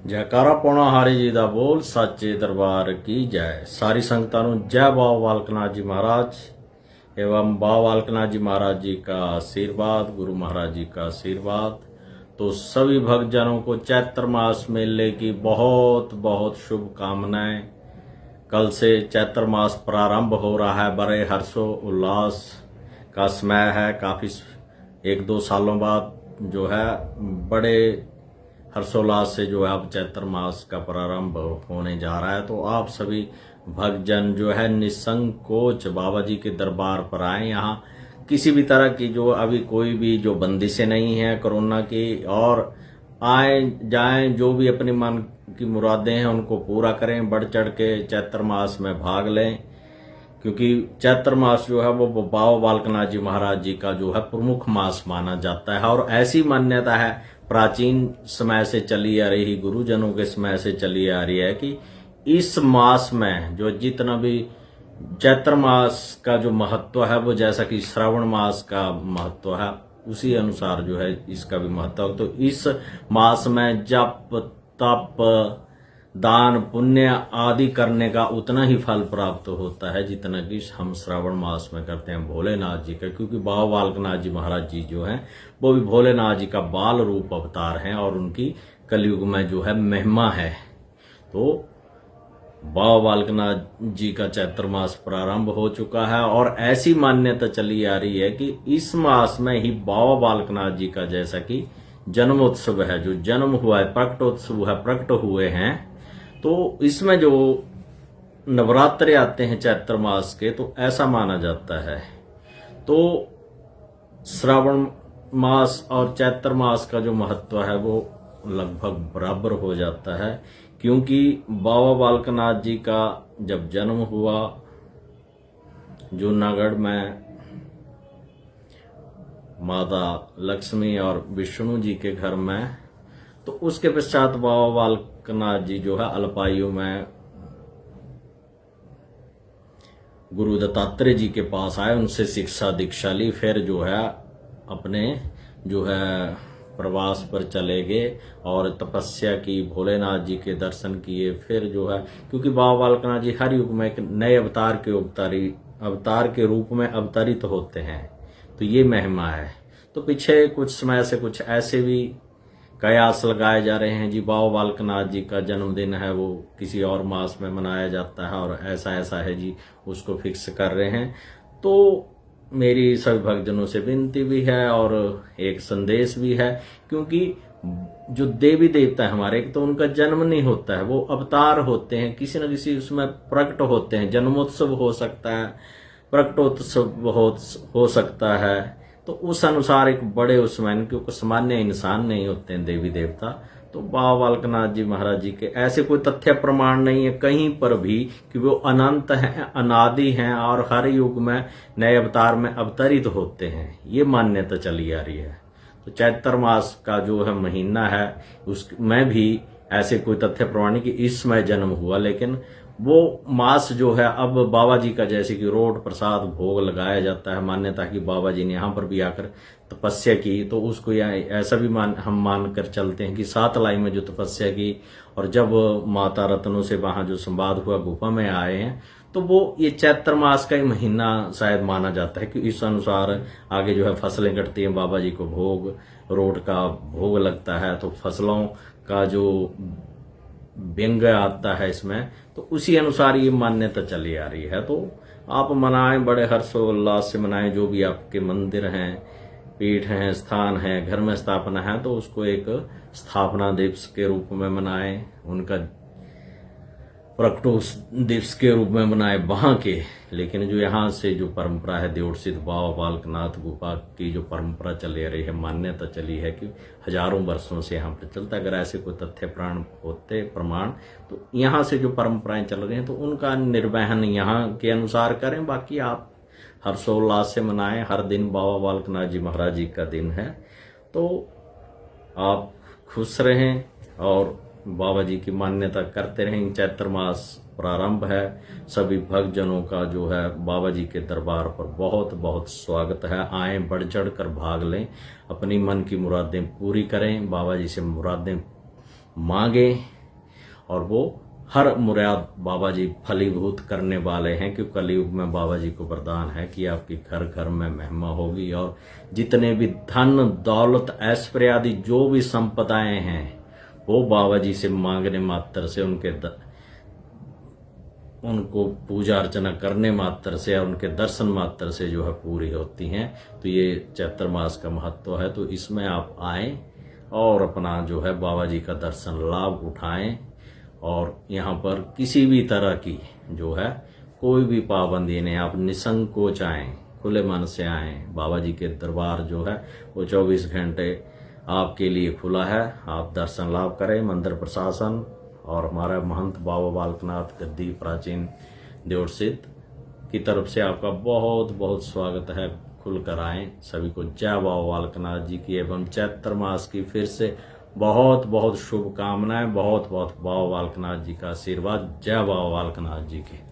जयकारा पौना हारी जी दा बोल साचे दरबार की जय। सारी संगतां नूं जय बाबा बालक नाथ जी महाराज एवं बाबा बालक नाथ जी महाराज जी का आशीर्वाद, गुरु महाराज जी का आशीर्वाद। तो सभी भक्तजनों को चैत्र मास मेले की बहुत बहुत शुभकामनाएं। कल से चैत्र मास प्रारंभ हो रहा है। बड़े हर्षो उल्लास का समय है। काफी 1-2 सालों बाद जो है बड़े हर्षोल्लास से जो है अब चैत्र मास का प्रारंभ होने जा रहा है। तो आप सभी भक्तजन जो है निसंकोच बाबा जी के दरबार पर आए। यहाँ किसी भी तरह की जो अभी कोई भी जो बंदिशें नहीं है कोरोना की, और आए जाएं, जो भी अपनी मन की मुरादें हैं उनको पूरा करें। बढ़ चढ़ के चैत्र मास में भाग लें, क्योंकि चैत्र मास जो है वो बाबा बालक नाथ जी महाराज जी का जो है प्रमुख मास माना जाता है। और ऐसी मान्यता है, प्राचीन समय से चली आ रही, गुरुजनों के समय से चली आ रही है कि इस मास में जो जितना भी चैत्र मास का जो महत्व है वो जैसा कि श्रावण मास का महत्व है उसी अनुसार जो है इसका भी महत्व है। तो इस मास में जप तप दान पुण्य आदि करने का उतना ही फल प्राप्त होता है जितना कि हम श्रावण मास में करते हैं भोलेनाथ जी का। क्योंकि बाबा बालक नाथ जी महाराज जी जो हैं वो भी भोलेनाथ जी का बाल रूप अवतार हैं और उनकी कलयुग में जो है महिमा है। तो बाबा बालक नाथ जी का चैत्र मास प्रारंभ हो चुका है और ऐसी मान्यता चली आ रही है कि इस मास में ही बाबा बालक नाथ जी का जैसा कि जन्मोत्सव है, जो जन्म हुआ है, प्रकटोत्सव है, प्रकट हुए हैं। तो इसमें जो नवरात्रे आते हैं चैत्र मास के, तो ऐसा माना जाता है। तो श्रावण मास और चैत्र मास का जो महत्व है वो लगभग बराबर हो जाता है। क्योंकि बाबा बालक नाथ जी का जब जन्म हुआ जूनागढ़ में माता लक्ष्मी और विष्णु जी के घर में, तो उसके पश्चात बाबा बालक नाथ जी जो है अल्पायु में गुरु दत्तात्रेय जी के पास आए, उनसे शिक्षा दीक्षा ली। फिर जो है अपने जो है प्रवास पर चले गए और तपस्या की, भोलेनाथ जी के दर्शन किए। फिर जो है क्योंकि बाबा बालक नाथ जी हर युग में एक नए अवतार के रूप में अवतरित होते हैं, तो ये महिमा है। तो पीछे कुछ समय से कुछ ऐसे भी कयास लगाए जा रहे हैं जी बाबा बालक नाथ जी का जन्मदिन है वो किसी और मास में मनाया जाता है और ऐसा ऐसा है जी, उसको फिक्स कर रहे हैं। तो मेरी सभी भक्तजनों से विनती भी है और एक संदेश भी है, क्योंकि जो देवी देवता है हमारे, तो उनका जन्म नहीं होता है, वो अवतार होते हैं, किसी न किसी उसमें प्रकट होते हैं। जन्मोत्सव हो सकता है, प्रकटोत्सव हो सकता है। तो उस अनुसार एक बड़े उसमें, क्योंकि सामान्य इंसान नहीं होते हैं देवी देवता। तो बाबा बालक नाथ जी महाराज जी के ऐसे कोई तथ्य प्रमाण नहीं है कहीं पर भी कि वो अनंत हैं, अनादि हैं और हर युग में नए अवतार में अवतरित होते हैं। ये मान्यता चली आ रही है। तो चैत्र मास का जो है महीना है उसमें भी ऐसे कोई तथ्य प्रमाण नहीं कि इस समय जन्म हुआ, लेकिन वो मास जो है अब बाबा जी का जैसे कि रोट प्रसाद भोग लगाया जाता है। मान्यता कि बाबा जी ने यहाँ पर भी आकर तपस्या की, तो उसको ऐसा भी हम मान कर चलते हैं कि 7 लाई में जो तपस्या की और जब माता रत्नों से वहां जो संवाद हुआ गुफा में आए हैं, तो वो ये चैत्र मास का ही महीना शायद माना जाता है कि इस अनुसार आगे जो है फसलें कटती हैं, बाबा जी को भोग रोट का भोग लगता है। तो फसलों का जो व्यंग आता है इसमें, तो उसी अनुसार ये मान्यता चली आ रही है। तो आप मनाएं, बड़े हर्षोल्लास से मनाएं। जो भी आपके मंदिर हैं, पीठ हैं, स्थान है, घर में स्थापना है, तो उसको एक स्थापना दिवस के रूप में मनाएं, उनका प्रकटोत्सव दिवस के रूप में मनाए वहां के। लेकिन जो यहाँ से जो परंपरा है देवड़ सिद्ध बाबा बालक नाथ गुफा की जो परंपरा चली आ रही है, मान्यता चली है कि हजारों वर्षों से यहाँ पर चलता। अगर ऐसे कोई तथ्य प्रमाण तो यहाँ से जो परंपराएं चल रही हैं तो उनका निर्वहन यहाँ के अनुसार करें। बाकी आप हर्षोल्लास से मनाएं। हर दिन बाबा बालक नाथ जी महाराज जी का दिन है, तो आप खुश रहें और बाबा जी की मान्यता करते रहें। चैत्र मास प्रारंभ है। सभी भक्तजनों का जो है बाबा जी के दरबार पर बहुत बहुत स्वागत है। आए, बढ़ चढ़ कर भाग लें, अपनी मन की मुरादें पूरी करें, बाबा जी से मुरादें मांगें। और वो हर मुराद बाबा जी फलीभूत करने वाले हैं, क्योंकि कलयुग में बाबा जी को वरदान है कि आपकी घर घर में महिमा होगी और जितने भी धन दौलत ऐश्वर्य आदि जो भी संपदाएं हैं वो बाबा जी से मांगने मात्र से, उनको पूजा अर्चना करने मात्र से और उनके दर्शन मात्र से जो है पूरी होती हैं। तो ये चैत्र मास का महत्व है। तो इसमें आप आएं और अपना जो है बाबा जी का दर्शन लाभ उठाएं और यहाँ पर किसी भी तरह की जो है कोई भी पाबंदी नहीं, आप निसंकोच आएं, खुले मन से आएं। बाबा जी के दरबार जो है वो 24 घंटे आपके लिए खुला है। आप दर्शन लाभ करें। मंदिर प्रशासन और हमारा महंत बाबा बालकनाथ गद्दी प्राचीन देवर सिद्ध की तरफ से आपका बहुत बहुत स्वागत है। खुलकर आएं। सभी को जय बाबा बालकनाथ जी की एवं चैत्र मास की फिर से बहुत बहुत शुभकामनाएं। बहुत बहुत बाबा बालकनाथ जी का आशीर्वाद। जय बाबा बालकनाथ जी की।